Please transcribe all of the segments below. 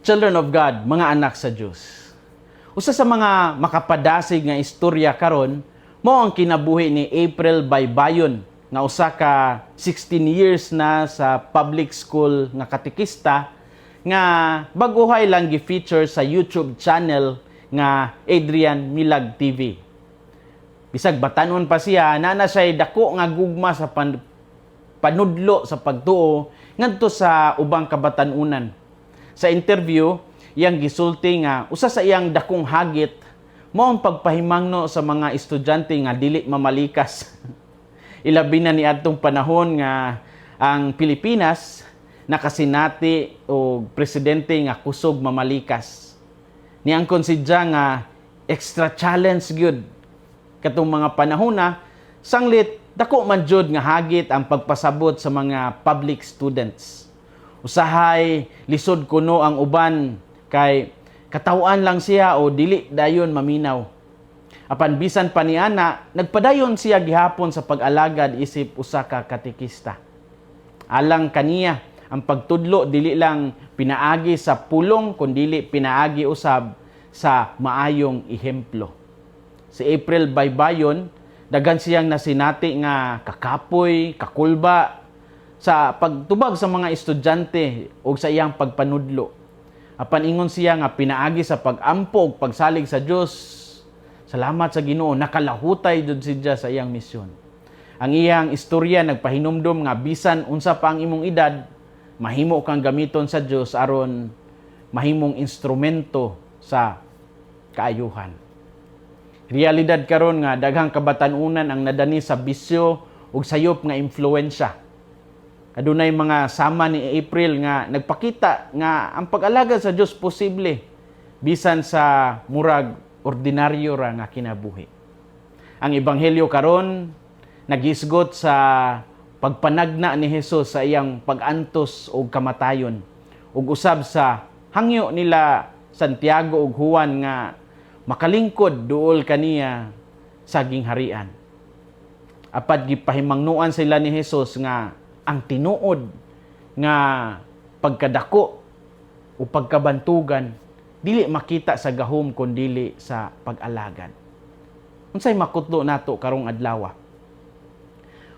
Children of God, mga anak sa Diyos. Usa sa mga makapadasig nga istorya karon mao ang kinabuhi ni April Baybayon nga usa ka 16 years na sa public school nga katekista nga baguhay lang gi-feature sa YouTube channel nga Adrian Milag TV. Bisag batanon pa siya, nana siya dako nga gugma sa panudlo sa pagtuo ngadto sa ubang kabatanunan. Sa interview, iyang gisulti nga usa sa iyang dakong hagit mao ang pagpahimangno sa mga estudyante nga dili mamalikas. Ilabi na ni adtong panahon nga ang Pilipinas nakasinati o presidente nga kusog mamalikas. Ni ang konsidya nga extra challenge gyud katong mga panahon na sanglit dako man jud nga hagit ang pagpasabot sa mga public students. Usahay lisod kuno ang uban kay katawan lang siya o dili dayon maminaw. Apan bisan pa niana, nagpadayon siya gihapon sa pag-alagad isip usa ka katekista. Alang kaniya ang pagtudlo dili lang pinaagi sa pulong kundi pinaagi usab sa maayong ehemplo. Si April Baybayon, daghan siyang nasinati nga kakapoy, kakulba sa pagtubag sa mga estudyante o sa iyang pagpanudlo. Apan ingon siya nga pinaagi sa pag-ampo ug pagsalig sa Dios. Salamat sa Ginoo, nakalahutay jud siya sa iyang misyon. Ang iyang istorya nagpahinumdom nga bisan unsa pa ang imong edad, mahimo kang gamiton sa Dios aron mahimong instrumento sa kaayuhan. Realidad karon nga daghang kabatanunan ang nadani sa bisyo ug sayop nga impluwensya. Adunay mga sama ni April nga nagpakita nga ang pag-alagad sa Dios posible bisan sa murag ordinaryo ra nga kinabuhi. Ang ebanghelyo karon nagisgot sa pagpanagna ni Hesus sa iyang pag-antos og kamatayon ug usab sa hangyo nila Santiago ug Juan nga makalingkod duol kaniya sa gingharian. Apat gipahimangnuan sila ni Hesus nga ang tinuod nga pagkadako o pagkabantugan dili makita sa gahom kundi sa pag-alagad. Unsay makutlo nato karong adlaw?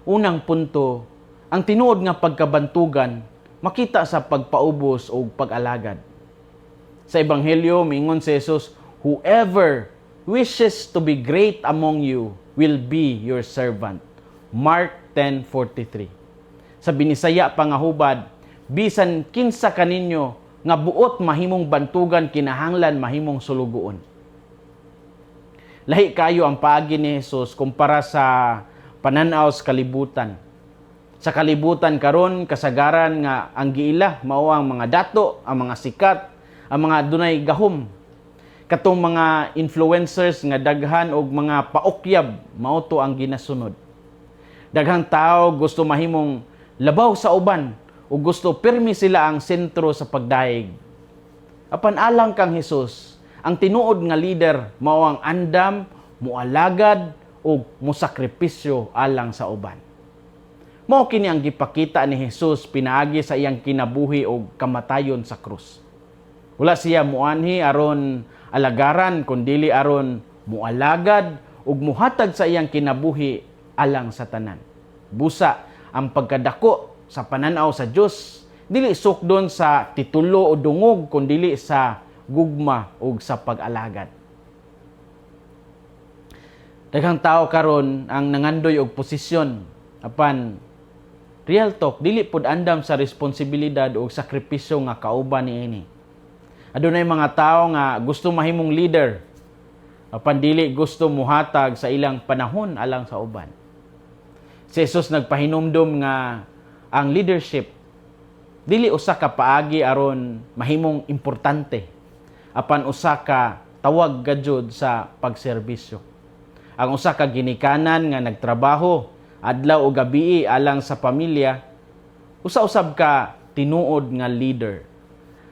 Unang punto, ang tinuod nga pagkabantugan makita sa pagpaubos o pag-alagad. Sa ebanghelyo mingon si Jesus, whoever wishes to be great among you will be your servant. Mark 10:43. Sa binisaya pangahubad, bisan kinsa kaninyo nga buot mahimong bantugan kinahanglan mahimong sulugoon. Lahi kayo ang paagi ni Jesus kumpara sa pananaw sa kalibutan. Sa kalibutan karon kasagaran nga ang giila mao ang mga dato, ang mga sikat, ang mga dunay gahom. Katong mga influencers nga daghan og mga paukyab mao to ang ginasunod. Daghang tao gusto mahimong labaw sa uban o gusto pirmi sila ang sentro sa pagdaig. Apan alang kang Hesus, ang tinuod nga leader mao ang andam, mualagad o musakripisyo alang sa uban. Mao kini ang gipakita ni Hesus pinaagi sa iyang kinabuhi o kamatayon sa krus. Wala siya muanhi aron alagaran kundi aron mualagad ug muhatag sa iyang kinabuhi alang sa tanan. Busa ang pagkadako sa pananaw sa Dios dili sukdon sa titulo o dungog kundi sa gugma ug sa pag-alagad. Daghang tao karon ang nangandoy og posisyon apan real talk dili pud andam sa responsibilidad o sakripisyo nga kauban niini. Adunay mga tao nga gusto mahimong leader apan dili gusto muhatag sa ilang panahon alang sa uban. Si Jesus nagpahinumdom nga ang leadership dili usa ka paagi aron mahimong importante apan usa ka tawag gayud sa pagserbisyo. Ang usa ka ginikanan nga nagtrabaho adlaw o gabii alang sa pamilya usa-usab ka tinuod nga leader.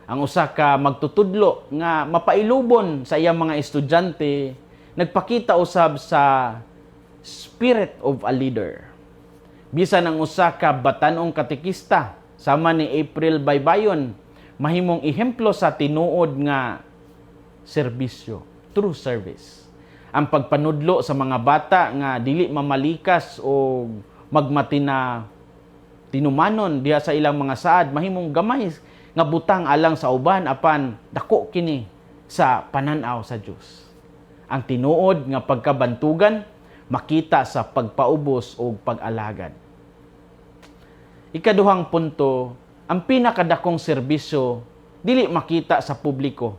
Ang usa ka magtutudlo nga mapailubon sa iyang mga estudyante nagpakita usab sa spirit of a leader. Bisan ang usa ka batanong katekista sama ni April Baybayon mahimong ihemplo sa tinuod nga serbisyo, true service. Ang pagpanudlo sa mga bata nga dili mamalikas o magmati na tinumanon diha sa ilang mga saad, mahimong gamay nga butang alang sa uban apan dako kini sa pananaw sa Dios. Ang tinuod nga pagkabantugan makita sa pagpaubos o pag-alagad. Ikaduhang punto, ang pinakadakong serbisyo dili makita sa publiko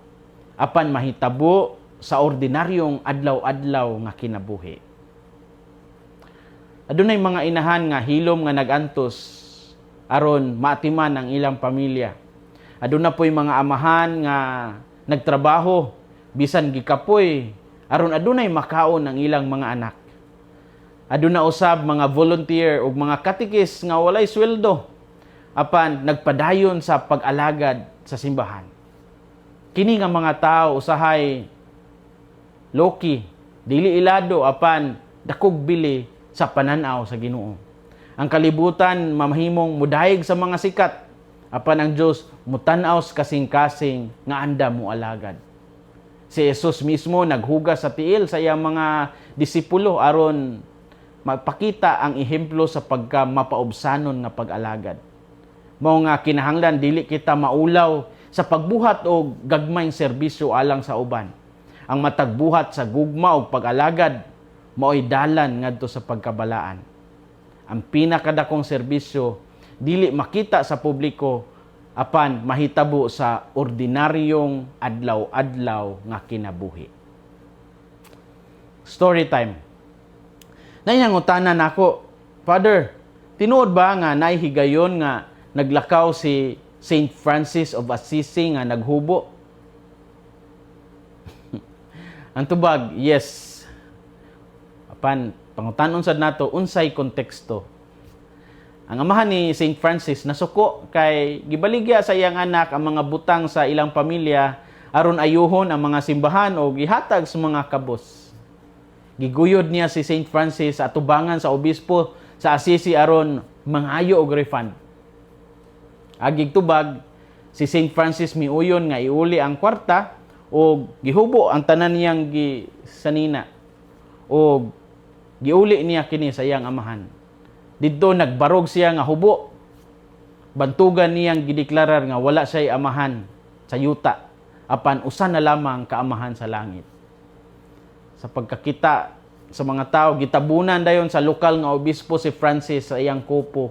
apan mahitabo sa ordinaryong adlaw-adlaw nga kinabuhi. Adunay mga inahan nga hilom nga nagantos aron maatiman ang ilang pamilya. Aduna po'y mga amahan nga nagtrabaho bisan gikapoy aron adunay makaon ang ilang mga anak. Aduna usab mga volunteer ug mga katikis nga walay sweldo apan nagpadayon sa pag-alagad sa simbahan. Kini nga mga tao usahay loki, dili ilado apan dakog bili sa pananaw sa Ginoo. Ang kalibutan mamahimong mudayeg sa mga sikat apan ang Dios mutan-aw kasing-kasing nga anda mo alagad. Si Jesus mismo naghugas sa tiil sa iyang mga disipulo aron magpakita ang ehemplo sa pagka mapaubsanon nga pag-alagad. Mao nga kinahanglan dili kita maulaw sa pagbuhat o gagmayng serbisyo alang sa uban. Ang matagbuhat sa gugma o pag-alagad mao'y dalan ngadto sa pagkabalaan. Ang pinakadakong serbisyo dili makita sa publiko apan mahitabo sa ordinaryong adlaw-adlaw nga kinabuhi. Story time. Nainangutanan nako, Father, tinuod ba nga naihigayon nga naglakaw si Saint Francis of Assisi nga naghubo? Ang tubag, yes. Apan pangutanon sad nato unsay konteksto. Ang amahan ni Saint Francis nasuko kay gibaligya sa iyang anak ang mga butang sa ilang pamilya aron ayuhon ang mga simbahan o gihatag sa mga kabos. Giguyod niya si Saint Francis sa atubangan sa obispo sa Assisi aron mangayo og refund. Agig tubag, si Saint Francis miuyon nga iuli ang kwarta o gihubo ang tanan niyang gisanina o giuli niya kini sa iyang amahan. Didto nagbarog siya nga hubo. Bantugan niyang gideklarar nga wala siya'y amahan sa yuta apan usa na lamang kaamahan sa langit. Sa pagkakita sa mga tao, gitabunan dayon sa lokal nga obispo si Francis sa iyang kupo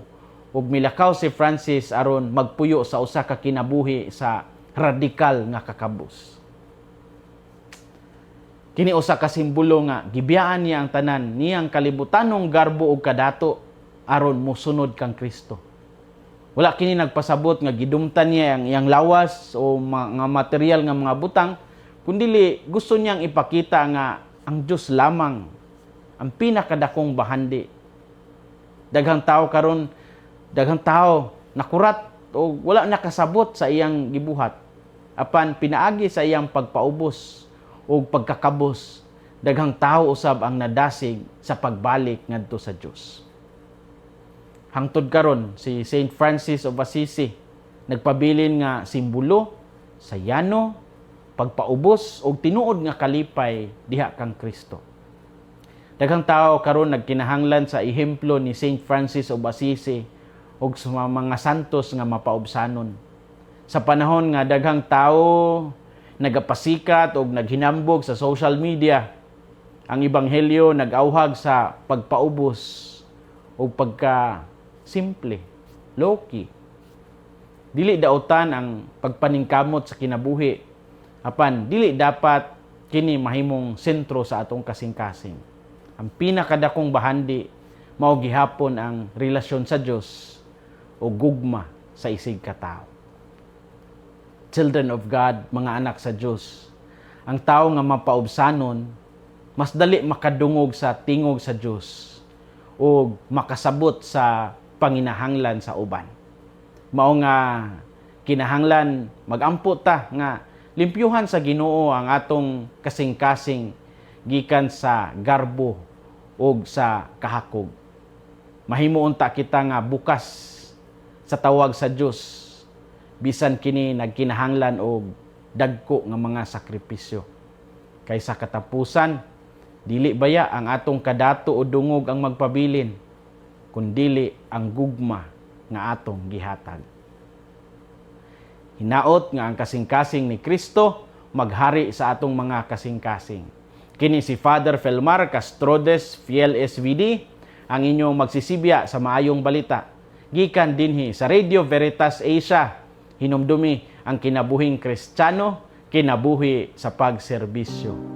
ug milakaw si Francis aron magpuyo sa usa ka kinabuhi sa radikal nga kakabus. Kini usa ka simbolo nga gibiyaan niya ang tanan niyang kalibutanong garbo ug kadato aron mosunod kang Kristo. Wala kini nagpasabot nga gidumtan niya ang iyang lawas o mga material nga mga butang, kundi gusto niyang ipakita nga ang Dios lamang ang pinakadakong bahandi. Daghang tao nakurat o wala nakasabot sa iyang gibuhat. Apan pinaagi sa iyang pagpaubos o pagkakabos, daghang tao usab ang nadasig sa pagbalik ngadto sa Dios. Hangtod karon si Saint Francis of Assisi nagpabilin nga simbolo, sayano, pagpaubos o tinuod nga kalipay diha kang Kristo. Daghang tao karon nagkinahanglan sa ehemplo ni Saint Francis of Assisi ug sa mga santos nga mapaubsanon. Sa panahon nga daghang tao nagapasikat ug naghinambog sa social media, ang ebanghelyo nag-auhag sa pagpaubos o pagka simple, low-key. Dili dautan ang pagpaningkamot sa kinabuhi. Apan, dili dapat kini mahimong sentro sa atong kasing-kasing. Ang pinakadakong bahandi mao gihapon ang relasyon sa Dios o gugma sa isig ka tao. Children of God, mga anak sa Dios, ang tao nga mapaubsanon mas dali makadungog sa tingog sa Dios o makasabot sa panginahanglan sa uban. Mao nga kinahanglan magampo ta nga limpyuhan sa Ginoo ang atong kasing-kasing gikan sa garbo ug sa kahakog. Mahimo unta kita nga bukas sa tawag sa Dios bisan kini nagkinahanglan og dagko nga mga sakripisyo. Kay sa katapusan, dili baya ang atong kadato o dungog ang magpabilin, kundili ang gugma nga atong gihatag. Hinaot nga ang kasing-kasing ni Kristo maghari sa atong mga kasing-kasing. Kini si Father Felmar Castrodes, Fiel SVD, ang inyong magsisibya sa maayong balita. Gikan dinhi sa Radio Veritas Asia, hinumdumi ang kinabuhing Kristiyano, kinabuhi sa pagserbisyo.